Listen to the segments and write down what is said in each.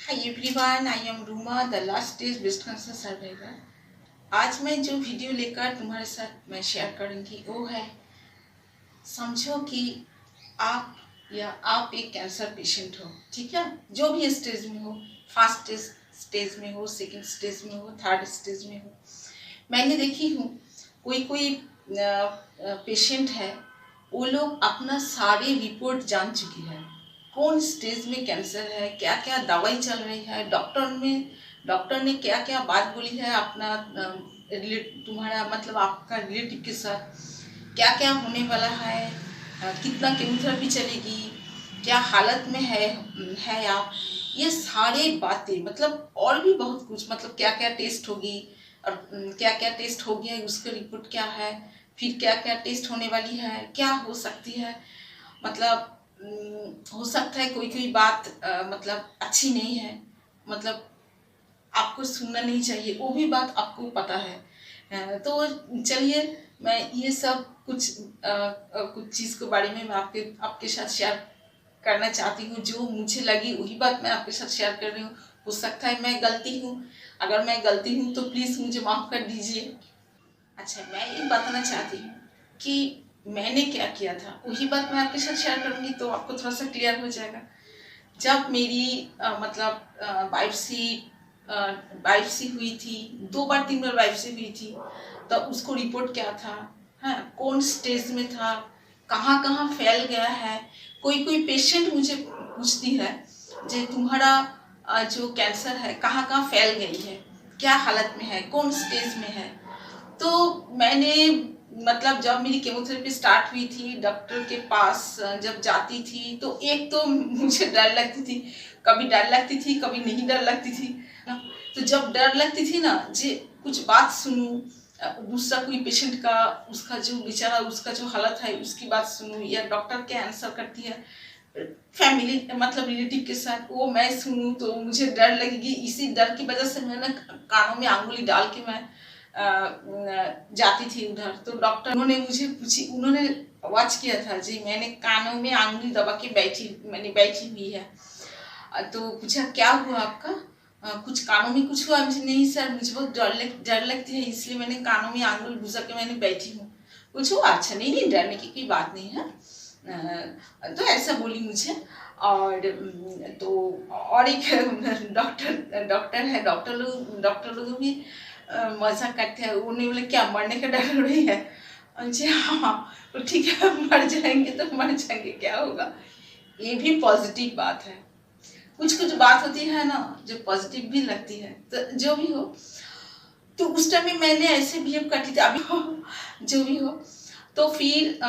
Hi everyone, I am Ruma, the last stage breast cancer survivor. आज मैं जो video लेकर तुम्हारे साथ मैं शेयर करूंगी वो है, समझो कि आप आप एक कैंसर पेशेंट हो, ठीक है। जो भी स्टेज में हो, फर्स्ट स्टेज में हो, सेकंड स्टेज में हो, थर्ड स्टेज में हो। मैंने देखी हूँ कोई कोई पेशेंट है, वो लोग अपना सारे रिपोर्ट जान चुकी है, कौन स्टेज में कैंसर है, क्या क्या दवाई चल रही है, डॉक्टर ने क्या क्या बात बोली है अपना तुम्हारा मतलब आपका रिलेटिव के साथ, क्या क्या होने वाला है, कितना केमोथेरेपी चलेगी, क्या हालत में है आप, ये सारे बातें मतलब और भी बहुत कुछ, मतलब क्या क्या टेस्ट होगी और क्या क्या टेस्ट हो गया है उसका रिपोर्ट क्या है, फिर क्या क्या टेस्ट होने वाली है, क्या हो सकती है, मतलब हो सकता है कोई कोई बात मतलब अच्छी नहीं है, मतलब आपको सुनना नहीं चाहिए, वो भी बात आपको पता है। तो चलिए मैं ये सब कुछ चीज़ के बारे में मैं आपके साथ शेयर करना चाहती हूँ। जो मुझे लगी वही बात मैं आपके साथ शेयर कर रही हूँ। हो सकता है मैं गलती हूँ, अगर मैं गलती हूँ तो प्लीज़ मुझे माफ़ कर दीजिए। अच्छा, मैं ये बताना चाहती हूँ कि मैंने क्या किया था, वही बात मैं आपके साथ शेयर करूँगी तो आपको थोड़ा सा क्लियर हो जाएगा। जब मेरी बायोप्सी बायोप्सी हुई थी, 2 बार 3 बार बायोप्सी हुई थी, तब उसको रिपोर्ट क्या था, हाँ कौन स्टेज में था, कहाँ कहाँ फैल गया है। कोई कोई पेशेंट मुझे पूछती है जे तुम्हारा जो कैंसर है कहाँ कहाँ फैल गई है, क्या हालत में है, कौन स्टेज में है। तो मैंने मतलब जब मेरी केमोथेरेपी स्टार्ट हुई थी, डॉक्टर के पास जब जाती थी तो एक तो मुझे डर लगती थी, कभी डर लगती थी कभी नहीं डर लगती थी ना। तो जब डर लगती थी ना जे कुछ बात सुनूं, दूसरा कोई पेशेंट का, उसका जो बेचारा उसका जो हालत है उसकी बात सुनूं, या डॉक्टर क्या आंसर करती है फैमिली मतलब रिलेटिव के साथ वो मैं सुनूं, तो मुझे डर लगेगी। इसी डर की वजह से मैंने कानों में अंगुली डाल के मैं जाती थी उधर। तो डॉक्टर उन्होंने मुझे पूछी, उन्होंने वॉच किया था जी, मैंने कानों में अंगुली दबा के बैठी हुई है। तो पूछा क्या हुआ आपका, कुछ कानों में कुछ हुआ। मुझे नहीं सर, मुझे बहुत डर लगती है इसलिए मैंने कानों में आंगुल घुसा के मैंने बैठी हूँ। कुछ हुआ? अच्छा नहीं नहीं, डरने की कोई बात नहीं है। तो ऐसा बोली मुझे। और तो और एक डॉक्टर है, डॉक्टर लोग भी मजाक करते हैं। उन्हें बोले क्या मरने का डर हो रही है? जी हाँ। तो ठीक है, मर जाएंगे तो मर जाएंगे, क्या होगा। ये भी पॉजिटिव बात है। कुछ कुछ बात होती है ना जो पॉजिटिव भी लगती है। तो जो भी हो, तो उस टाइम में मैंने ऐसे बिहेव करती थी, अभी हो जो भी हो। तो फिर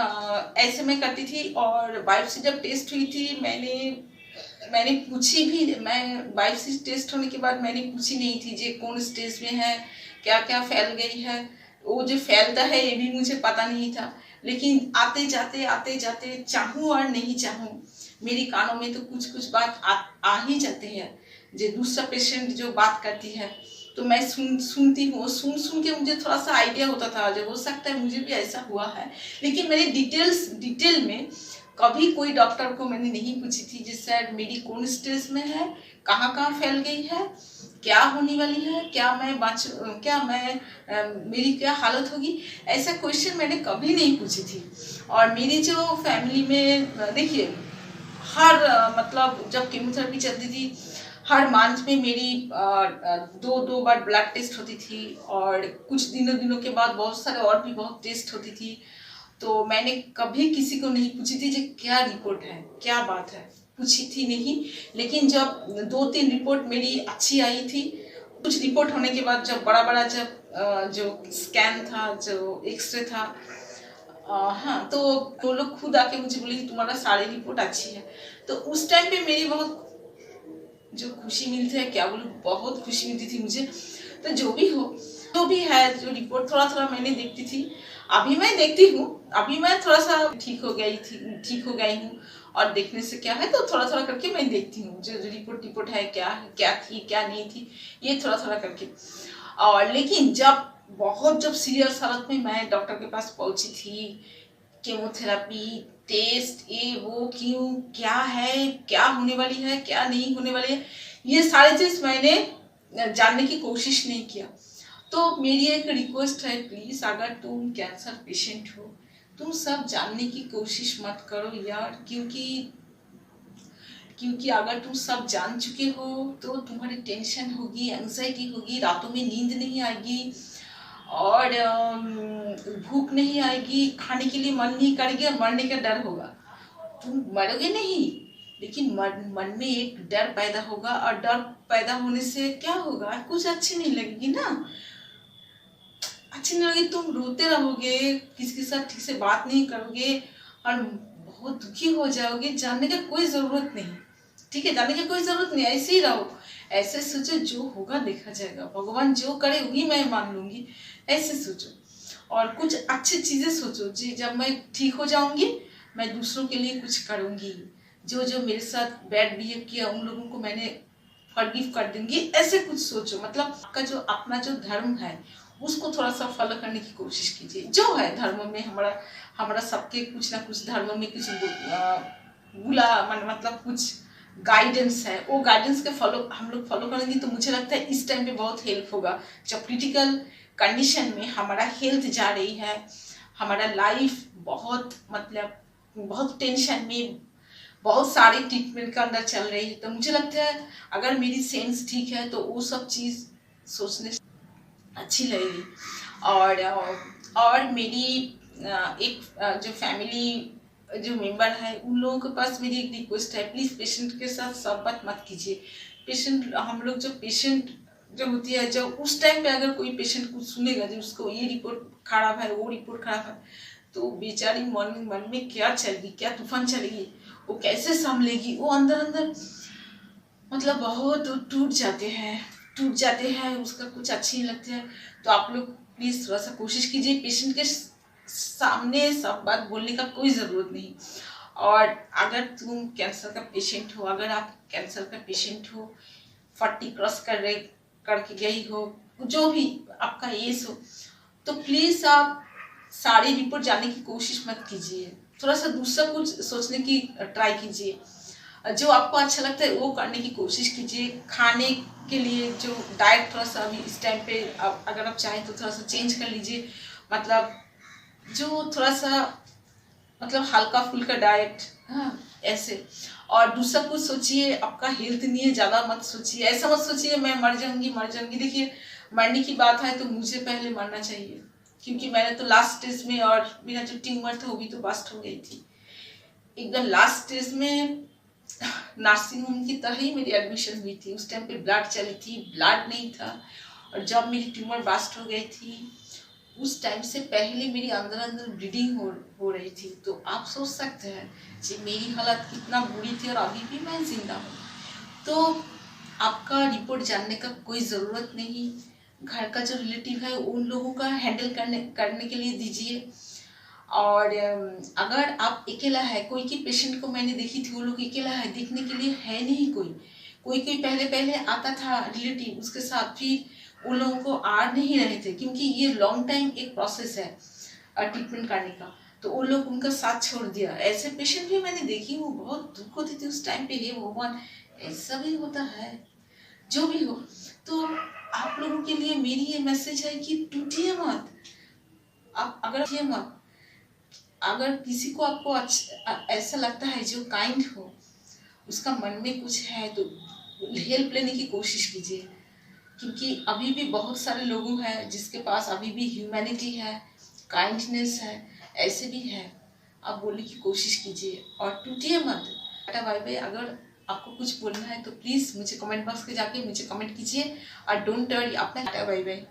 ऐसे मैं करती थी। और बायोप्सी जब टेस्ट हुई थी, मैंने पूछी भी, मैं बायोप्सी टेस्ट होने के बाद मैंने पूछी नहीं थी जे कौन स्टेज में है, क्या क्या फैल गई है। वो जो फैलता है ये भी मुझे पता नहीं था। लेकिन आते जाते चाहूँ और नहीं चाहूँ, मेरी कानों में तो कुछ कुछ बात आ ही जाते हैं। जो दूसरा पेशेंट जो बात करती है तो मैं सुनती हूँ, सुन के मुझे थोड़ा सा आइडिया होता था जो हो सकता है मुझे भी ऐसा हुआ है। लेकिन मैंने डिटेल में कभी कोई डॉक्टर को मैंने नहीं पूछी थी जिससे मेरी कौन स्टेज में है, कहाँ कहाँ फैल गई है, क्या होने वाली है, मेरी क्या हालत होगी। ऐसा क्वेश्चन मैंने कभी नहीं पूछी थी। और मेरी जो फैमिली में देखिए, हर मतलब जब कीमोथेरेपी चलती थी, हर मंथ में मेरी दो दो बार ब्लड टेस्ट होती थी। और कुछ दिनों के बाद बहुत सारे और भी बहुत टेस्ट होती थी। तो मैंने कभी किसी को नहीं पूछी थी कि क्या रिपोर्ट है, क्या बात है, पूछी थी नहीं। लेकिन जब 2-3 रिपोर्ट मेरी अच्छी आई थी, कुछ रिपोर्ट होने के बाद जब बड़ा बड़ा जब जो स्कैन था, जो एक्सरे था, हाँ, तो वो लोग खुद आके मुझे बोले कि तुम्हारा सारी रिपोर्ट अच्छी है। तो उस टाइम पे मेरी बहुत जो खुशी मिलती है, क्या बोलूं, बहुत खुशी मिलती थी मुझे। तो जो भी हो, जो भी है, जो रिपोर्ट थोड़ा थोड़ा मैंने देखती थी, अभी मैं देखती हूँ। अभी मैं थोड़ा सा ठीक हो गई हूँ। और देखने से क्या है, तो थोड़ा थोड़ा करके मैं देखती हूँ जो जो रिपोर्ट है, क्या थी क्या नहीं थी, ये थोड़ा थोड़ा करके। और लेकिन जब सीरियस हालत में मैं डॉक्टर के पास पहुंची थी, केमोथेरेपी टेस्ट ये वो क्यों, क्या है, क्या होने वाली है, क्या नहीं होने वाली है, ये सारी चीज मैंने जानने की कोशिश नहीं किया। तो मेरी एक रिक्वेस्ट है, प्लीज अगर तुम कैंसर पेशेंट हो, तुम सब जानने की कोशिश मत करो यार, क्योंकि अगर तुम सब जान चुके हो तो तुम्हारी टेंशन होगी, एंजाइटी होगी, रातों में नींद नहीं आएगी और भूख नहीं आएगी, खाने के लिए मन नहीं करेगी और मरने का डर होगा। तुम मरोगे नहीं, लेकिन मन में एक डर पैदा होगा और डर पैदा होने से क्या होगा, कुछ अच्छी नहीं लगेगी ना, अच्छी नहीं लगेगी, तुम रोते रहोगे, किसी के साथ ठीक से बात नहीं करोगे और बहुत दुखी हो जाओगे। जानने का कोई जरूरत नहीं, ठीक है, जानने की कोई जरूरत नहीं, ऐसे ही रहो, ऐसे सोचो जो होगा देखा जाएगा, भगवान जो करे वही मैं मान लूंगी, ऐसे सोचो और कुछ अच्छी चीजें सोचो जी, जब मैं ठीक हो जाऊंगी मैं दूसरों के लिए कुछ करूंगी, जो जो मेरे साथ बैड बिहेव किया उन लोगों को मैंने फॉरगिव कर दूंगी, ऐसे कुछ सोचो। मतलब आपका जो अपना जो धर्म है उसको थोड़ा सा फॉलो करने की कोशिश कीजिए। जो है धर्म में हमारा हमारा सबके कुछ ना कुछ धर्म में कुछ बुला मतलब कुछ गाइडेंस है, वो गाइडेंस के फॉलो हम लोग फॉलो करेंगे तो मुझे लगता है इस टाइम पे बहुत हेल्प होगा, जब क्रिटिकल कंडीशन में हमारा हेल्थ जा रही है, हमारा लाइफ बहुत मतलब बहुत टेंशन में, बहुत सारे ट्रीटमेंट के अंदर चल रही है। तो मुझे लगता है अगर मेरी सेंस ठीक है तो वो सब चीज़ सोचने अच्छी लगेगी। और मेरी एक जो फैमिली जो मेंबर है उन लोगों के पास मेरी एक रिक्वेस्ट है, प्लीज़ पेशेंट के साथ सब बात मत कीजिए। पेशेंट हम लोग जो पेशेंट जो होती है, जब उस टाइम पे अगर कोई पेशेंट कुछ सुनेगा जो उसको ये रिपोर्ट खराब है, वो रिपोर्ट खराब है, तो बेचारी मन में क्या चलेगी, क्या तूफान चलेगी, वो कैसे संभलेगी, वो अंदर अंदर मतलब बहुत टूट जाते हैं, उसका कुछ अच्छी नहीं लगती है। तो आप लोग प्लीज़ थोड़ा सा कोशिश कीजिए, पेशेंट के सामने सब बात बोलने का कोई ज़रूरत नहीं। और अगर तुम कैंसर का पेशेंट हो, अगर आप कैंसर का पेशेंट हो, 40 क्रॉस करके गई हो, जो भी आपका एज हो, तो प्लीज़ आप सारी रिपोर्ट जानने की कोशिश मत कीजिए, थोड़ा सा दूसरा कुछ सोचने की ट्राई कीजिए, जो आपको अच्छा लगता है वो करने की कोशिश कीजिए। खाने के लिए जो डाइट थोड़ा सा अभी इस टाइम पे अगर आप चाहें तो थोड़ा सा चेंज कर लीजिए, मतलब जो थोड़ा सा मतलब हल्का फुल्का डाइट, हाँ ऐसे। और दूसरा कुछ सोचिए, आपका हेल्थ नहीं है, ज़्यादा मत सोचिए, ऐसा मत सोचिए मैं मर जाऊंगी। देखिए मरने की बात है तो मुझे पहले मरना चाहिए, क्योंकि मैंने तो लास्ट स्टेज में, और मेरा जो ट्यूमर था वो भी तो बस्ट हो गई थी एकदम लास्ट स्टेज में, नर्सिंग होम की तरह ही मेरी एडमिशन हुई थी। उस टाइम पे ब्लड चली थी, ब्लड नहीं था, और जब मेरी ट्यूमर बस्ट हो गई थी उस टाइम से पहले मेरी अंदर अंदर ब्लीडिंग हो रही थी। तो आप सोच सकते हैं कि मेरी हालत कितना बुरी थी और अभी भी मैं जिंदा हूँ। तो आपका रिपोर्ट जानने का कोई ज़रूरत नहीं, घर का जो रिलेटिव है उन लोगों का हैंडल करने के लिए दीजिए। और अगर आप अकेला है, कोई पेशेंट को मैंने देखी थी वो लोग अकेला है, देखने के लिए है नहीं कोई पहले पहले आता था रिलेटिव उसके साथ, फिर उन लोगों को आ नहीं रहे थे, क्योंकि ये लॉन्ग टाइम एक प्रोसेस है ट्रीटमेंट करने का, तो वो लोग उनका साथ छोड़ दिया। ऐसे पेशेंट भी मैंने देखी, वो बहुत दुख होती थी उस टाइम पे, हे भगवान ऐसा भी होता है, जो भी हो। तो आप लोगों के लिए मेरी ये मैसेज है कि टूटिए मत, आप अगर टूटिए मत, अगर किसी को आपको ऐसा लगता है जो काइंड हो, उसका मन में कुछ है, तो हेल्प लेने की कोशिश कीजिए, क्योंकि अभी भी बहुत सारे लोग हैं जिसके पास अभी भी ह्यूमैनिटी है, काइंडनेस है, ऐसे भी है। आप बोलने की कोशिश कीजिए और टूटिए मत। Tata bye bye. अगर आपको कुछ बोलना है तो प्लीज़ मुझे कमेंट बॉक्स में जाके मुझे कमेंट कीजिए, और डोंट वरी, अपना टाटा बाय बाय।